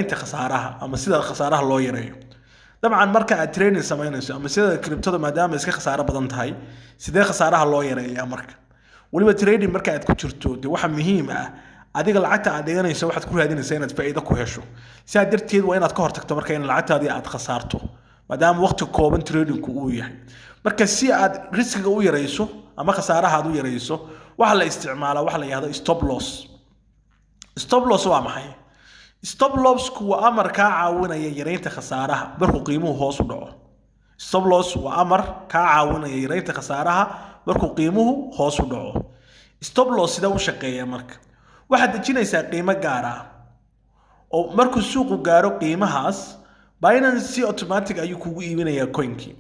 inta khasaaraha ama sida khasaaraha loo yareeyo dabcan marka aad training samaynayso ama sida crypto maadaama iska khasaaro badan tahay sidee khasaaraha loo yareeyaa marka waliba trading marka aad ku jirto waxa muhiim ah adiga lacagta aad dhiganayso waxaad ku raadinaysaa inaad faa'iido ku hesho sidaa darteed waa inaad ka hortagto marka in lacagtaadii aad khasaarto maadaama waqti kooban tradingku uu yahay marka si aad riskiga u yareyso ama khasaaraha aad u yareyso waxa la isticmaalaa waxa la yiraahdo stop loss waa maxay stop loss waa amar ka caawinaya yareynta khasaaraha markuu qiimuhu hoos u dhaco stop loss waa amar ka caawinaya yareynta khasaaraha markuu qiimuhu hoos u dhaco stop loss sida uu shaqeeyaa marka waxaad dejinaysaa qiimo gaar ah oo markuu suuqu gaaro qiimahaas Binance si automatic ayuu kugu iibinayaa coin-kii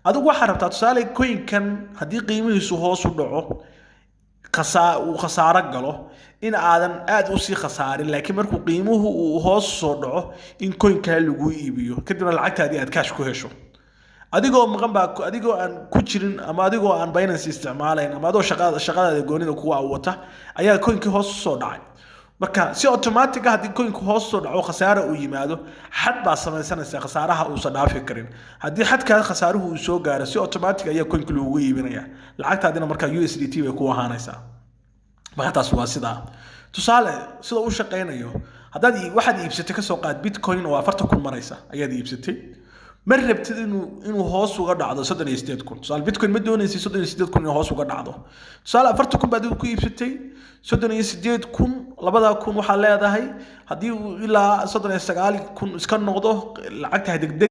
adigu waxaad rabtaa tusaale coin-kan haddii qiimihiisu hoos u dhaco khasaaro galo in aadan aad u sii khasaarin laakiin markuu qiimuhu uu hoos soo dhaco in coin-ka lagu iibiyo kadibna lacagtaadii aad cash ku hesho adigoo maqan baa adigoo aan ku jirin ama adigoo aan Binance isticmaalayn ama adoo shaqada goonida kuwa wata ayaa coin-kii hoos soo dhacay marka si automatic ah haddii coin-ku hoos soo dhaco khasaaro uu yimaado xad baa samaysanaysa khasaaraha uu sadhaafi karin haddii xadka khasaaruhu uu soo gaaro si automatic ayaa coin-ku lagu iibinaya lacagtaadina marka USDT bay ku ahaanaysaa marka taas waa sida tusaale sida uu shaqeynayo haddaad waxaad iibsatay ka soo qaad Bitcoin oo 40,000 maraysa ayaad iibsatay ma rabtid inuu hoos uga dhacdo 38,000 tusaale Bitcoin ma doonaysid 38,000 inuu hoos uga dhacdo tusaale 40,000 baad ku iibsatay 38,000 labada kun waxa leedahay hadii uu ilaa 39,000 iska noqdo lacagta degdeg